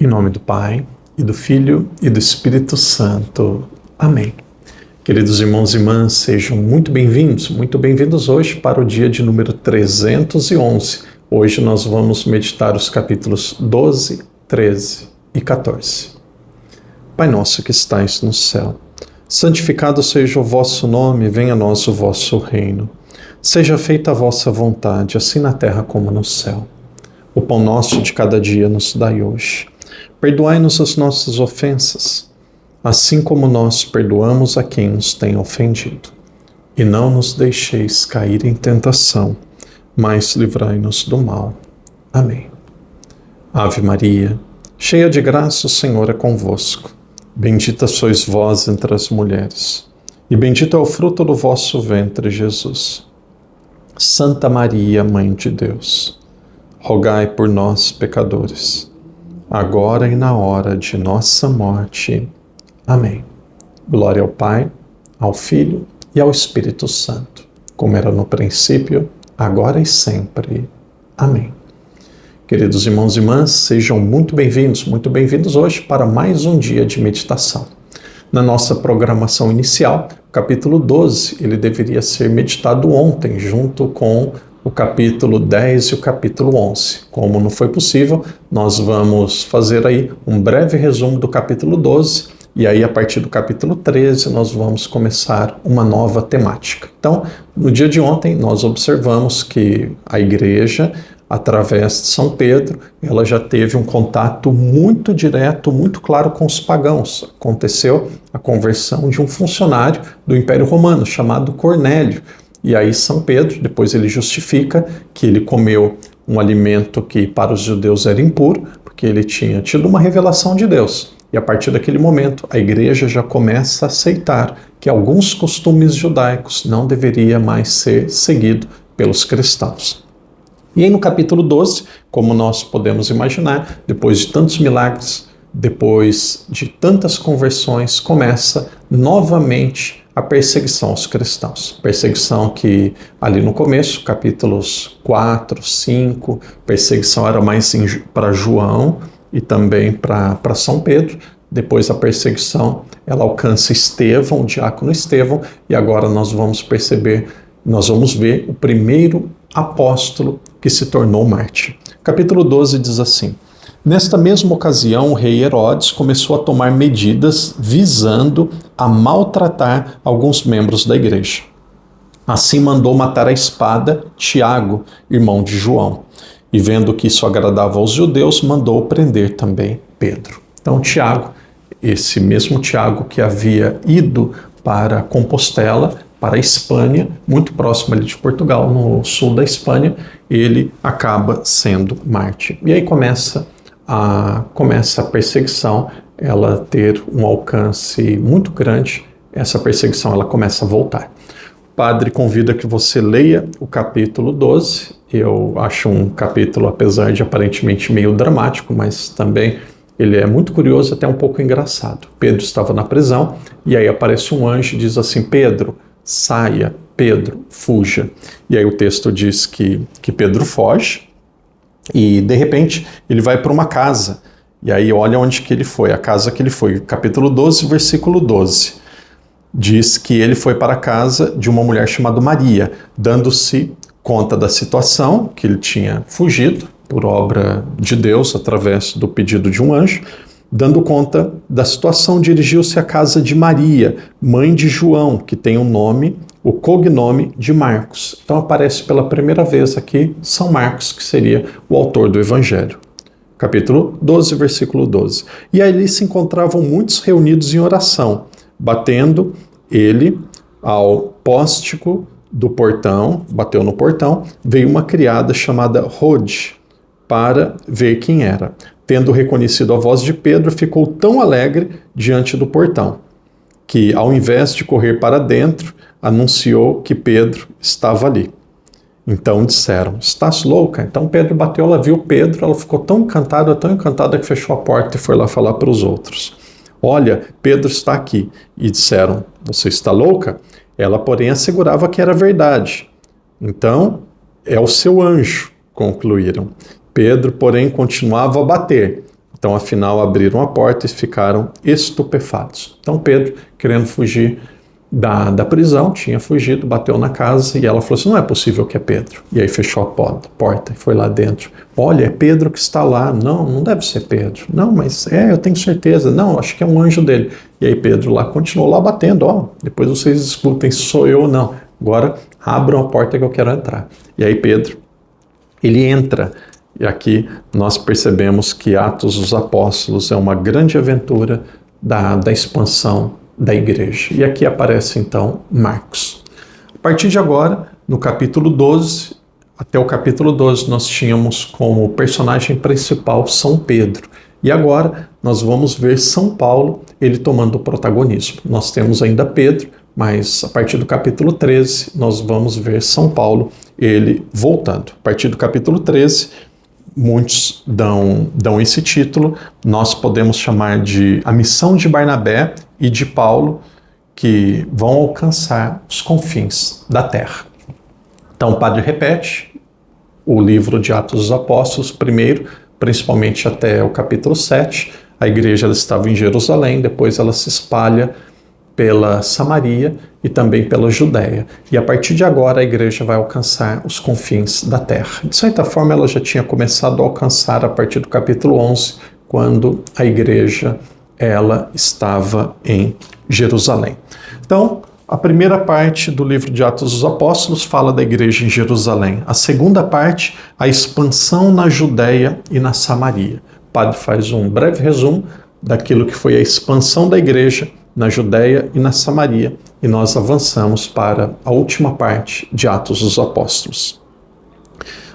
Em nome do Pai, e do Filho, e do Espírito Santo. Amém. Queridos irmãos e irmãs, sejam muito bem-vindos hoje para o dia de número 311. Hoje nós vamos meditar os capítulos 12, 13 e 14. Pai nosso que estais no céu, santificado seja o vosso nome, venha a nós o vosso reino. Seja feita a vossa vontade, assim na terra como no céu. O pão nosso de cada dia nos dai hoje. Perdoai-nos as nossas ofensas, assim como nós perdoamos a quem nos tem ofendido. E não nos deixeis cair em tentação, mas livrai-nos do mal. Amém. Ave Maria, cheia de graça, o Senhor é convosco. Bendita sois vós entre as mulheres, e bendito é o fruto do vosso ventre, Jesus. Santa Maria, Mãe de Deus, rogai por nós, pecadores, agora e na hora de nossa morte. Amém. Glória ao Pai, ao Filho e ao Espírito Santo, como era no princípio, agora e sempre. Amém. Queridos irmãos e irmãs, sejam muito bem-vindos hoje para mais um dia de meditação. Na nossa programação inicial, o capítulo 12, ele deveria ser meditado ontem, junto com o capítulo 10 e o capítulo 11. Como não foi possível, nós vamos fazer aí um breve resumo do capítulo 12, e aí a partir do capítulo 13 nós vamos começar uma nova temática. Então, no dia de ontem, nós observamos que a igreja, através de São Pedro, ela já teve um contato muito direto, muito claro com os pagãos. Aconteceu a conversão de um funcionário do Império Romano, chamado Cornélio. E aí São Pedro, depois ele justifica que ele comeu um alimento que para os judeus era impuro, porque ele tinha tido uma revelação de Deus. E a partir daquele momento, a igreja já começa a aceitar que alguns costumes judaicos não deveriam mais ser seguidos pelos cristãos. E aí no capítulo 12, como nós podemos imaginar, depois de tantos milagres, depois de tantas conversões, começa novamente a perseguição aos cristãos. Perseguição que ali no começo, capítulos 4, 5, perseguição era mais para João e também para São Pedro. Depois a perseguição, ela alcança Estevão, o diácono Estevão, e agora nós vamos ver o primeiro apóstolo que se tornou mártir. Capítulo 12 diz assim: nesta mesma ocasião, o rei Herodes começou a tomar medidas visando a maltratar alguns membros da igreja. Assim mandou matar à espada Tiago, irmão de João. E vendo que isso agradava aos judeus, mandou prender também Pedro. Então Tiago, esse mesmo Tiago que havia ido para Compostela, para a Espanha, muito próximo ali de Portugal, no sul da Espanha, ele acaba sendo mártir. E aí começa a perseguição, ela ter um alcance muito grande. Essa perseguição ela começa a voltar. O padre convida que você leia o capítulo 12. Eu acho um capítulo, apesar de aparentemente meio dramático, mas também ele é muito curioso, até um pouco engraçado. Pedro estava na prisão e aí aparece um anjo e diz assim: Pedro, saia, Pedro, fuja. E aí o texto diz que Pedro foge e de repente ele vai para uma casa. E aí olha onde que ele foi, a casa que ele foi. Capítulo 12, versículo 12. Diz que ele foi para a casa de uma mulher chamada Maria, dando-se conta da situação, que ele tinha fugido por obra de Deus, através do pedido de um anjo. Dando conta da situação, dirigiu-se à casa de Maria, mãe de João, que tem o cognome de Marcos. Então aparece pela primeira vez aqui São Marcos, que seria o autor do Evangelho. Capítulo 12, versículo 12. E ali se encontravam muitos reunidos em oração, batendo ele ao póstico do portão, bateu no portão, veio uma criada chamada Rode para ver quem era. Tendo reconhecido a voz de Pedro, ficou tão alegre diante do portão, que, ao invés de correr para dentro, anunciou que Pedro estava ali. Então disseram: estás louca? Então Pedro bateu, ela viu Pedro, ela ficou tão encantada que fechou a porta e foi lá falar para os outros: olha, Pedro está aqui. E disseram: você está louca? Ela, porém, assegurava que era verdade. Então, é o seu anjo, concluíram. Pedro, porém, continuava a bater. Então, afinal, abriram a porta e ficaram estupefatos. Então, Pedro, querendo fugir da prisão, tinha fugido, bateu na casa e ela falou assim, não é possível que é Pedro. E aí fechou a porta e foi lá dentro. Olha, é Pedro que está lá. Não, não deve ser Pedro. Não, mas eu tenho certeza. Não, acho que é um anjo dele. E aí Pedro lá continuou lá batendo. Depois vocês discutem se sou eu ou não. Agora abram a porta que eu quero entrar. E aí Pedro, ele entra. E aqui nós percebemos que Atos dos Apóstolos é uma grande aventura da expansão da igreja. E aqui aparece então Marcos. A partir de agora, no capítulo 12, até o capítulo 12, nós tínhamos como personagem principal São Pedro. E agora nós vamos ver São Paulo, ele tomando o protagonismo. Nós temos ainda Pedro, mas a partir do capítulo 13, nós vamos ver São Paulo, ele voltando. A partir do capítulo 13, muitos dão esse título, nós podemos chamar de a missão de Barnabé e de Paulo, que vão alcançar os confins da terra. Então o padre repete o livro de Atos dos Apóstolos, primeiro, principalmente até o capítulo 7, a igreja ela estava em Jerusalém, depois ela se espalha pela Samaria e também pela Judéia. E a partir de agora a igreja vai alcançar os confins da terra. De certa forma ela já tinha começado a alcançar a partir do capítulo 11, quando a igreja ela estava em Jerusalém. Então, a primeira parte do livro de Atos dos Apóstolos fala da igreja em Jerusalém. A segunda parte, a expansão na Judéia e na Samaria. O padre faz um breve resumo daquilo que foi a expansão da igreja na Judéia e na Samaria, e nós avançamos para a última parte de Atos dos Apóstolos.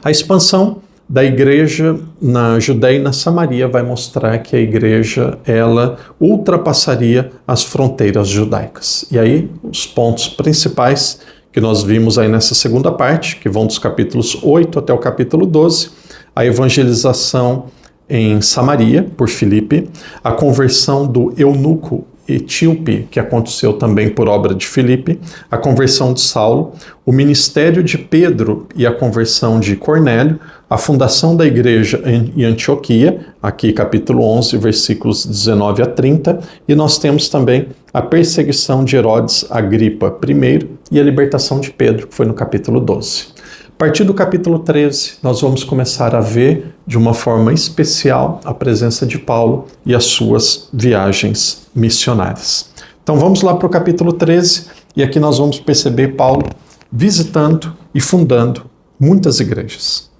A expansão da igreja na Judéia e na Samaria vai mostrar que a igreja, ela ultrapassaria as fronteiras judaicas. E aí, os pontos principais que nós vimos aí nessa segunda parte, que vão dos capítulos 8 até o capítulo 12, a evangelização em Samaria, por Filipe, a conversão do eunuco etíope, que aconteceu também por obra de Filipe, a conversão de Saulo, o ministério de Pedro e a conversão de Cornélio, a fundação da igreja em Antioquia, aqui capítulo 11, versículos 19 a 30, e nós temos também a perseguição de Herodes Agripa I e a libertação de Pedro, que foi no capítulo 12. A partir do capítulo 13, nós vamos começar a ver de uma forma especial a presença de Paulo e as suas viagens missionárias. Então vamos lá para o capítulo 13 e aqui nós vamos perceber Paulo visitando e fundando muitas igrejas.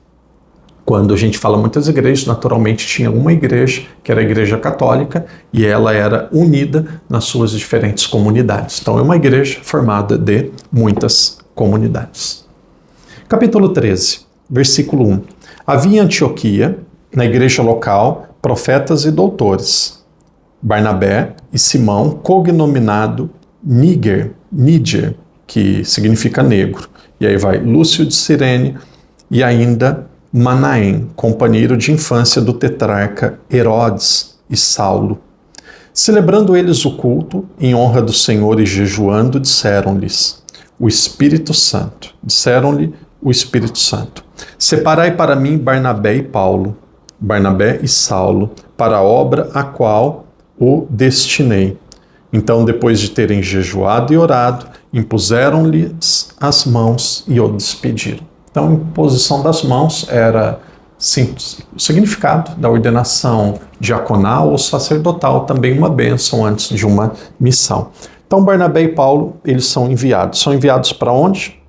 Quando a gente fala muitas igrejas, naturalmente tinha uma igreja, que era a Igreja Católica, e ela era unida nas suas diferentes comunidades. Então é uma igreja formada de muitas comunidades. Capítulo 13, versículo 1. Havia em Antioquia, na igreja local, profetas e doutores. Barnabé e Simão, cognominado Níger, que significa negro. E aí vai Lúcio de Cirene e ainda Manaém, companheiro de infância do tetrarca Herodes e Saulo. Celebrando eles o culto, em honra do Senhor e jejuando, disseram-lhes o Espírito Santo. Disseram-lhe o Espírito Santo. Separai para mim Barnabé e Paulo, Barnabé e Saulo, para a obra a qual o destinei. Então, depois de terem jejuado e orado, impuseram-lhes as mãos e o despediram. Então, a imposição das mãos era o significado da ordenação diaconal ou sacerdotal, também uma bênção antes de uma missão. Então, Barnabé e Paulo, eles são enviados. São enviados para onde?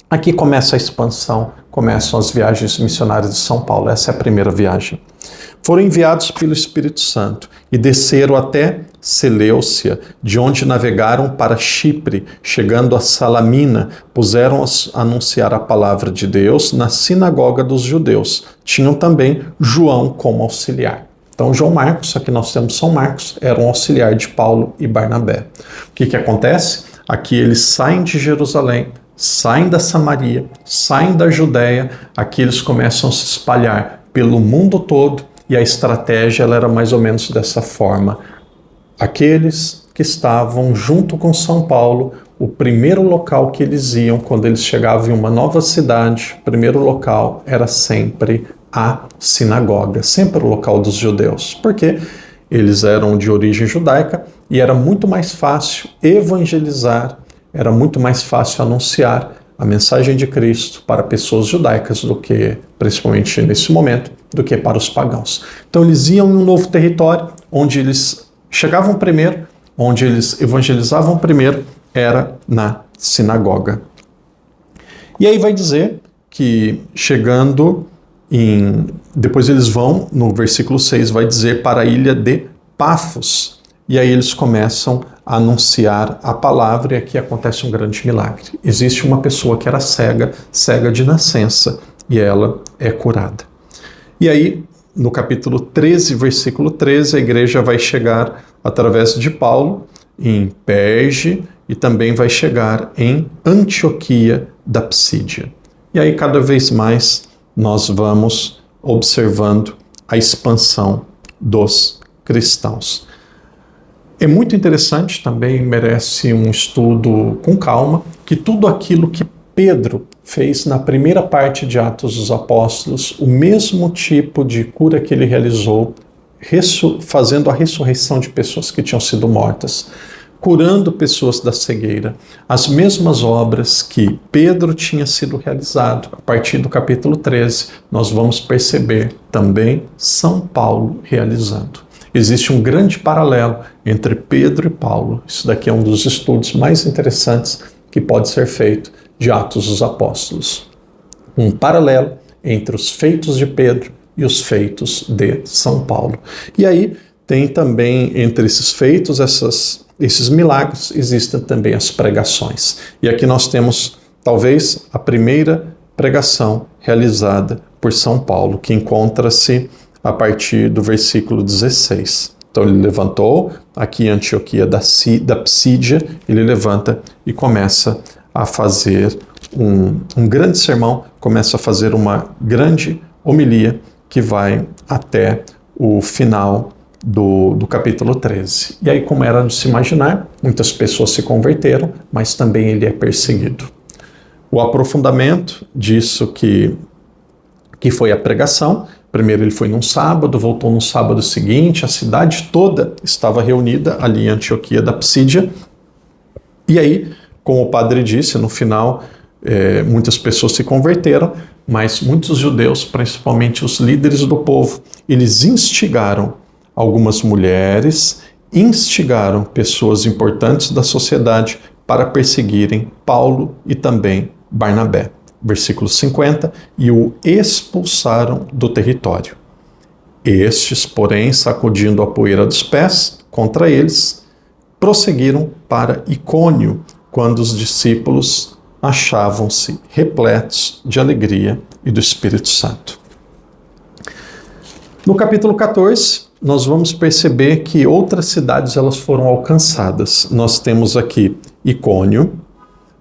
Aqui começa a expansão, começam as viagens missionárias de São Paulo. Essa é a primeira viagem. Foram enviados pelo Espírito Santo e desceram até Seleucia, de onde navegaram para Chipre, chegando a Salamina, puseram-se a anunciar a palavra de Deus na sinagoga dos judeus. Tinham também João como auxiliar. Então, João Marcos, aqui nós temos São Marcos, era um auxiliar de Paulo e Barnabé. O que acontece? Aqui eles saem de Jerusalém, saem da Samaria, saem da Judéia, aqui eles começam a se espalhar pelo mundo todo e a estratégia ela era mais ou menos dessa forma. Aqueles que estavam junto com São Paulo, o primeiro local que eles iam quando eles chegavam em uma nova cidade, o primeiro local era sempre a sinagoga, sempre o local dos judeus, porque eles eram de origem judaica e era muito mais fácil evangelizar, era muito mais fácil anunciar a mensagem de Cristo para pessoas judaicas do que, principalmente nesse momento, do que para os pagãos. Então eles iam em um novo território, onde eles chegavam primeiro, onde eles evangelizavam primeiro, era na sinagoga. E aí vai dizer que chegando depois eles vão, no versículo 6, vai dizer para a ilha de Pafos. E aí eles começam a anunciar a palavra e aqui acontece um grande milagre. Existe uma pessoa que era cega de nascença, e ela é curada. E aí, no capítulo 13, versículo 13, a igreja vai chegar através de Paulo em Perge e também vai chegar em Antioquia da Psídia. E aí, cada vez mais, nós vamos observando a expansão dos cristãos. É muito interessante, também merece um estudo com calma, que tudo aquilo que Pedro fez na primeira parte de Atos dos Apóstolos, o mesmo tipo de cura que ele realizou, fazendo a ressurreição de pessoas que tinham sido mortas, curando pessoas da cegueira, as mesmas obras que Pedro tinha sido realizado, a partir do capítulo 13, nós vamos perceber também São Paulo realizando. Existe um grande paralelo entre Pedro e Paulo. Isso daqui é um dos estudos mais interessantes que pode ser feito de Atos dos Apóstolos. Um paralelo entre os feitos de Pedro e os feitos de São Paulo. E aí tem também, entre esses feitos, esses milagres, existem também as pregações. E aqui nós temos, talvez, a primeira pregação realizada por São Paulo, que encontra-se a partir do versículo 16. Então ele levantou, aqui em Antioquia da Psídia, ele levanta e começa a fazer um grande sermão, começa a fazer uma grande homilia que vai até o final do capítulo 13. E aí, como era de se imaginar, muitas pessoas se converteram, mas também ele é perseguido. O aprofundamento disso que foi a pregação, primeiro ele foi num sábado, voltou no sábado seguinte, a cidade toda estava reunida ali em Antioquia da Psídia, e aí, como o padre disse, no final, muitas pessoas se converteram, mas muitos judeus, principalmente os líderes do povo, eles instigaram algumas mulheres, instigaram pessoas importantes da sociedade para perseguirem Paulo e também Barnabé. Versículo 50, e o expulsaram do território. Estes, porém, sacudindo a poeira dos pés contra eles, prosseguiram para Icônio, quando os discípulos achavam-se repletos de alegria e do Espírito Santo. No capítulo 14, nós vamos perceber que outras cidades elas foram alcançadas. Nós temos aqui Icônio,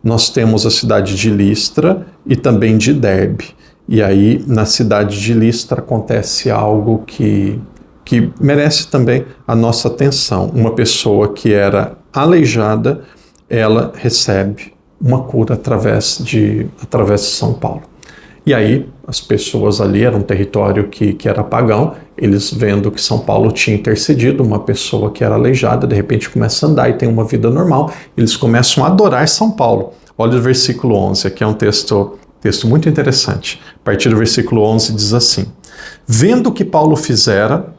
nós temos a cidade de Listra e também de Derbe. E aí, na cidade de Listra, acontece algo que merece também a nossa atenção. Uma pessoa que era aleijada, ela recebe uma cura através de São Paulo. E aí, as pessoas ali, era um território que era pagão, eles vendo que São Paulo tinha intercedido, uma pessoa que era aleijada, de repente começa a andar e tem uma vida normal, eles começam a adorar São Paulo. Olha o versículo 11, aqui é um texto muito interessante. A partir do versículo 11 diz assim: vendo o que Paulo fizera,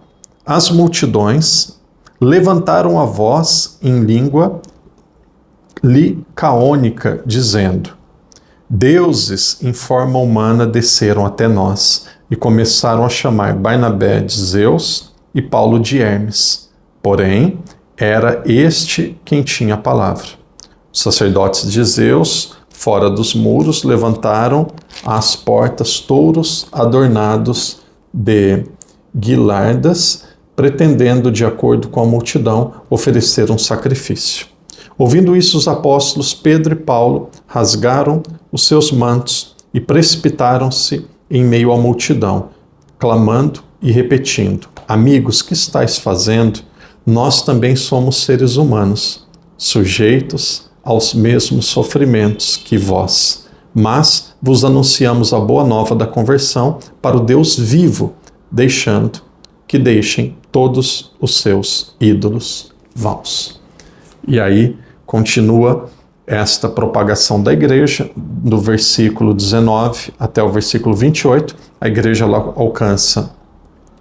as multidões levantaram a voz em língua licaônica, dizendo: deuses em forma humana desceram até nós e começaram a chamar Barnabé de Zeus e Paulo de Hermes. Porém, era este quem tinha a palavra. Os sacerdotes de Zeus, fora dos muros, levantaram às portas touros adornados de guirlandas, pretendendo, de acordo com a multidão, oferecer um sacrifício. Ouvindo isso, os apóstolos Pedro e Paulo rasgaram os seus mantos e precipitaram-se em meio à multidão, clamando e repetindo: amigos, que estáis fazendo? Nós também somos seres humanos, sujeitos aos mesmos sofrimentos que vós. mas vos anunciamos a boa nova da conversão para o Deus vivo, deixem todos os seus ídolos vãos. E aí continua esta propagação da igreja, do versículo 19 até o versículo 28, a igreja ela alcança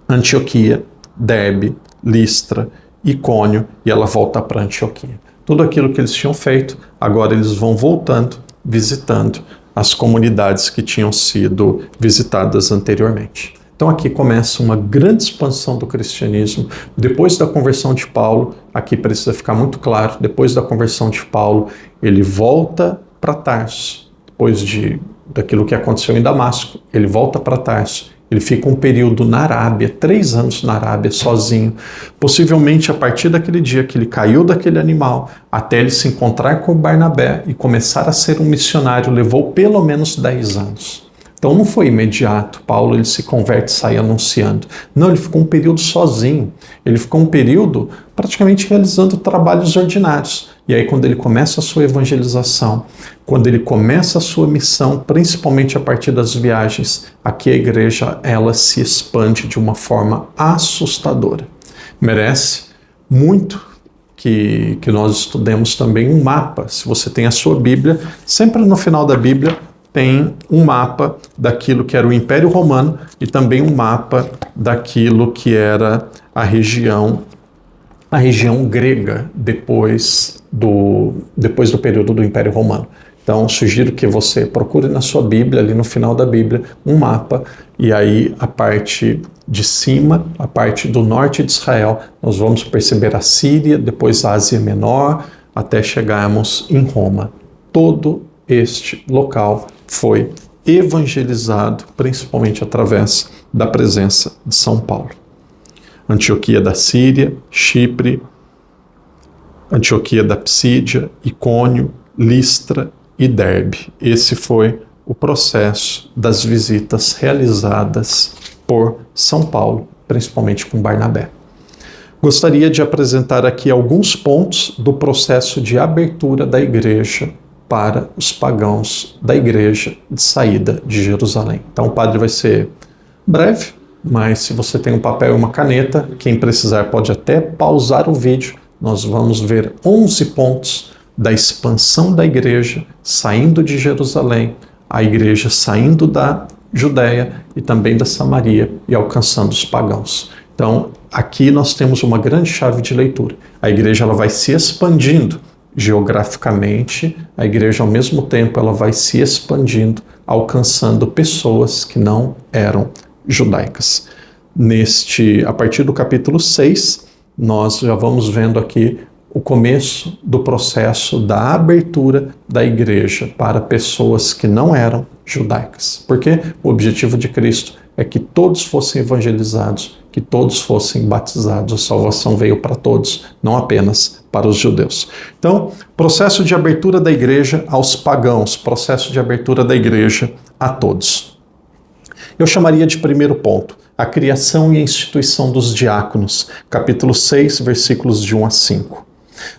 Antioquia, Derbe, Listra, Icônio, e ela volta para Antioquia. Tudo aquilo que eles tinham feito, agora eles vão voltando, visitando as comunidades que tinham sido visitadas anteriormente. Então aqui começa uma grande expansão do cristianismo. Depois da conversão de Paulo, aqui precisa ficar muito claro, depois da conversão de Paulo, ele volta para Tarso. Depois daquilo que aconteceu em Damasco, ele volta para Tarso. Ele fica um período na Arábia, 3 anos na Arábia, sozinho. Possivelmente a partir daquele dia que ele caiu daquele animal, até ele se encontrar com Barnabé e começar a ser um missionário, levou pelo menos 10 anos. Então não foi imediato, Paulo ele se converte e sai anunciando. Não, ele ficou um período sozinho. Ele ficou um período praticamente realizando trabalhos ordinários. E aí quando ele começa a sua evangelização, quando ele começa a sua missão, principalmente a partir das viagens, aqui a igreja ela se expande de uma forma assustadora. Merece muito que nós estudemos também um mapa. Se você tem a sua Bíblia, sempre no final da Bíblia tem um mapa daquilo que era o Império Romano e também um mapa daquilo que era a região grega depois do período do Império Romano. Então, sugiro que você procure na sua Bíblia, ali no final da Bíblia, um mapa, e aí a parte de cima, a parte do norte de Israel, nós vamos perceber a Síria, depois a Ásia Menor, até chegarmos em Roma. Todo este local foi evangelizado, principalmente através da presença de São Paulo. Antioquia da Síria, Chipre, Antioquia da Psídia, Icônio, Listra e Derbe. Esse foi o processo das visitas realizadas por São Paulo, principalmente com Barnabé. Gostaria de apresentar aqui alguns pontos do processo de abertura da igreja para os pagãos da igreja de saída de Jerusalém. Então o padre vai ser breve, mas se você tem um papel e uma caneta, quem precisar pode até pausar o vídeo. Nós vamos ver 11 pontos da expansão da igreja saindo de Jerusalém, a igreja saindo da Judéia e também da Samaria e alcançando os pagãos. Então aqui nós temos uma grande chave de leitura. A igreja ela vai se expandindo geograficamente, a igreja ao mesmo tempo ela vai se expandindo, alcançando pessoas que não eram judaicas. A partir do capítulo 6, nós já vamos vendo aqui o começo do processo da abertura da igreja para pessoas que não eram judaicas. Porque o objetivo de Cristo é que todos fossem evangelizados, que todos fossem batizados. A salvação veio para todos, não apenas para os judeus. Então, processo de abertura da igreja aos pagãos, processo de abertura da igreja a todos. Eu chamaria de primeiro ponto, a criação e a instituição dos diáconos, capítulo 6, versículos de 1 a 5.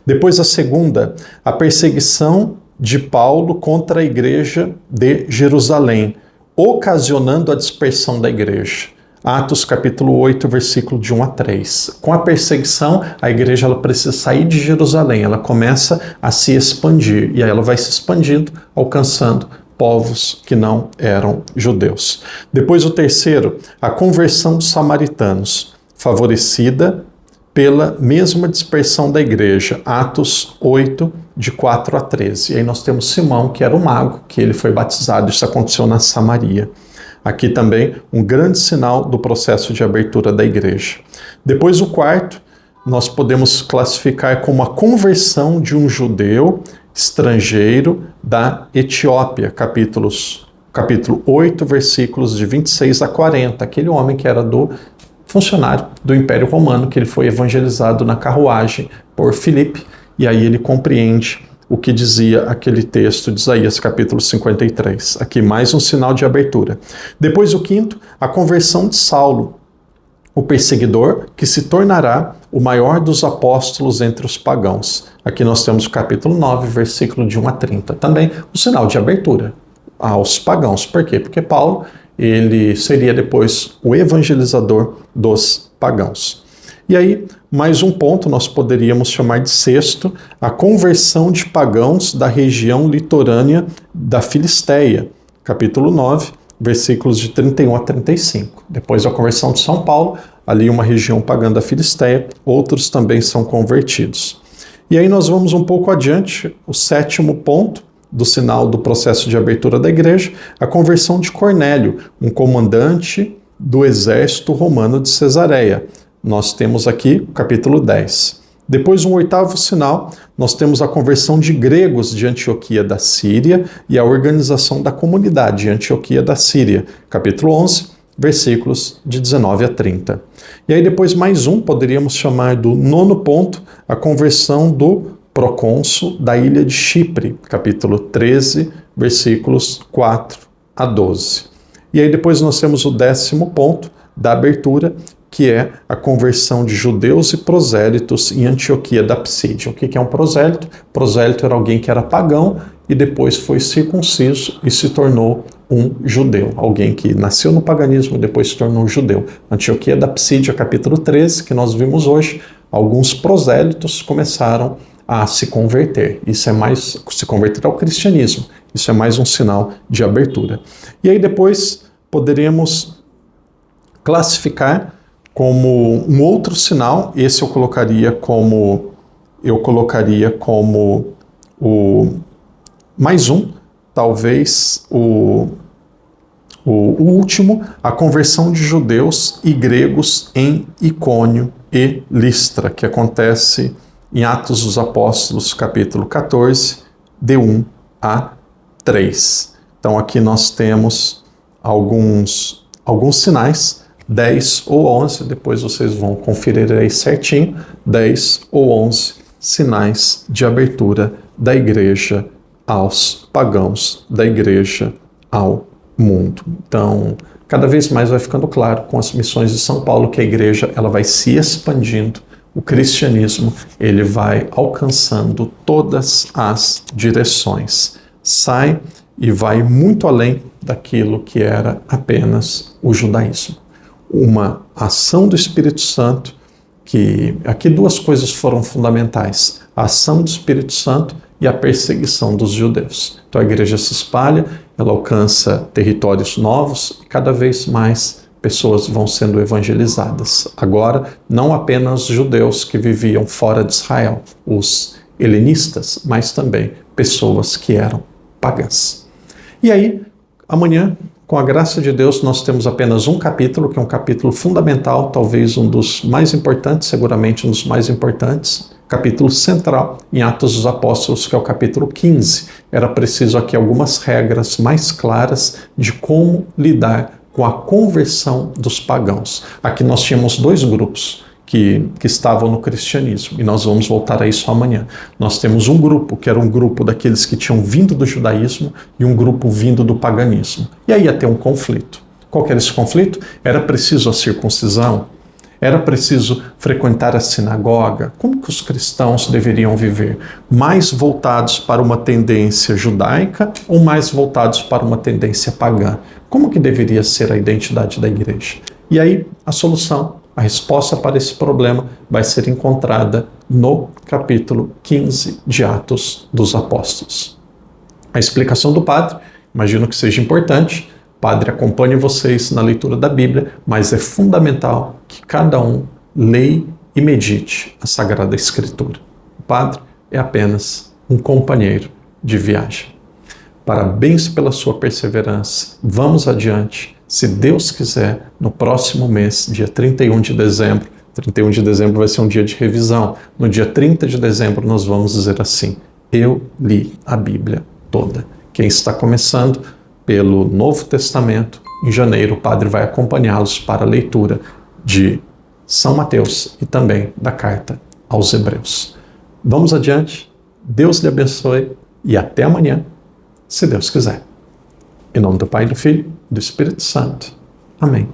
Depois a segunda, a perseguição de Paulo contra a igreja de Jerusalém, ocasionando a dispersão da igreja. Atos capítulo 8, versículo de 1 a 3. Com a perseguição, a igreja ela precisa sair de Jerusalém, ela começa a se expandir, e aí ela vai se expandindo, alcançando povos que não eram judeus. Depois o terceiro, a conversão dos samaritanos, favorecida pela mesma dispersão da igreja, Atos 8, de 4 a 13. E aí nós temos Simão, que era um mago, que ele foi batizado, isso aconteceu na Samaria. Aqui também um grande sinal do processo de abertura da igreja. Depois o quarto, nós podemos classificar como a conversão de um judeu estrangeiro da Etiópia, capítulo 8, versículos de 26 a 40. Aquele homem que era funcionário do Império Romano, que ele foi evangelizado na carruagem por Filipe, e aí ele compreende o que dizia aquele texto de Isaías capítulo 53. Aqui mais um sinal de abertura. Depois o quinto, a conversão de Saulo, o perseguidor que se tornará o maior dos apóstolos entre os pagãos. Aqui nós temos o capítulo 9, versículo de 1 a 30. Também o sinal de abertura. aos pagãos. Por quê? Porque Paulo, ele seria depois o evangelizador dos pagãos. E aí, mais um ponto, nós poderíamos chamar de sexto, a conversão de pagãos da região litorânea da Filisteia, capítulo 9, versículos de 31 a 35. Depois da conversão de São Paulo, ali uma região pagã da Filisteia, outros também são convertidos. E aí nós vamos um pouco adiante, o sétimo ponto do sinal do processo de abertura da igreja, a conversão de Cornélio, um comandante do exército romano de Cesareia. Nós temos aqui o capítulo 10. Depois, um oitavo sinal, nós temos a conversão de gregos de Antioquia da Síria e a organização da comunidade de Antioquia da Síria, capítulo 11, versículos de 19 a 30. E aí depois mais um, poderíamos chamar do nono ponto, a conversão do procônsul da ilha de Chipre, capítulo 13, versículos 4 a 12. E aí depois nós temos o 10º ponto da abertura, que é a conversão de judeus e prosélitos em Antioquia da Psídia. O que é um prosélito? Prosélito era alguém que era pagão e depois foi circunciso e se tornou um judeu. Alguém que nasceu no paganismo e depois se tornou judeu. Antioquia da Psídia, capítulo 13, que nós vimos hoje, alguns prosélitos começaram a se converter. Isso é mais, se converter ao cristianismo. Isso é mais um sinal de abertura. E aí depois poderemos classificar como um outro sinal, esse eu colocaria como o mais um, talvez o último, a conversão de judeus e gregos em Icônio e Listra, que acontece em Atos dos Apóstolos, capítulo 14, de 1 a 3. Então aqui nós temos alguns sinais, 10 ou 11, depois vocês vão conferir aí certinho, 10 ou 11 sinais de abertura da igreja aos pagãos, da igreja ao mundo. Então, cada vez mais vai ficando claro com as missões de São Paulo que a igreja ela vai se expandindo, o cristianismo ele vai alcançando todas as direções, sai e vai muito além daquilo que era apenas o judaísmo. Uma ação do Espírito Santo, que aqui duas coisas foram fundamentais, a ação do Espírito Santo e a perseguição dos judeus. Então a igreja se espalha, ela alcança territórios novos e cada vez mais pessoas vão sendo evangelizadas. Agora, não apenas judeus que viviam fora de Israel, os helenistas, mas também pessoas que eram pagãs. E aí, amanhã, com a graça de Deus, nós temos apenas um capítulo, que é um capítulo fundamental, talvez um dos mais importantes, seguramente um dos mais importantes, capítulo central em Atos dos Apóstolos, que é o capítulo 15. Era preciso aqui algumas regras mais claras de como lidar com a conversão dos pagãos. Aqui nós tínhamos dois grupos que estavam no cristianismo, e nós vamos voltar a isso amanhã. Nós temos um grupo, que era um grupo daqueles que tinham vindo do judaísmo, e um grupo vindo do paganismo. E aí ia ter um conflito. Qual que era esse conflito? Era preciso a circuncisão? Era preciso frequentar a sinagoga? Como que os cristãos deveriam viver? Mais voltados para uma tendência judaica ou mais voltados para uma tendência pagã? Como que deveria ser a identidade da igreja? E aí, a solução, a resposta para esse problema vai ser encontrada no capítulo 15 de Atos dos Apóstolos. A explicação do padre, imagino que seja importante, o padre acompanhe vocês na leitura da Bíblia, mas é fundamental que cada um leia e medite a Sagrada Escritura. O padre é apenas um companheiro de viagem. Parabéns pela sua perseverança. Vamos adiante. Se Deus quiser, no próximo mês, dia 31 de dezembro, 31 de dezembro vai ser um dia de revisão. No dia 30 de dezembro nós vamos dizer assim: eu li a Bíblia toda. Quem está começando pelo Novo Testamento, em janeiro o padre vai acompanhá-los para a leitura de São Mateus e também da carta aos Hebreus. Vamos adiante, Deus lhe abençoe e até amanhã, se Deus quiser. Em nome do Pai, do Filho e do Espírito Santo. Amém.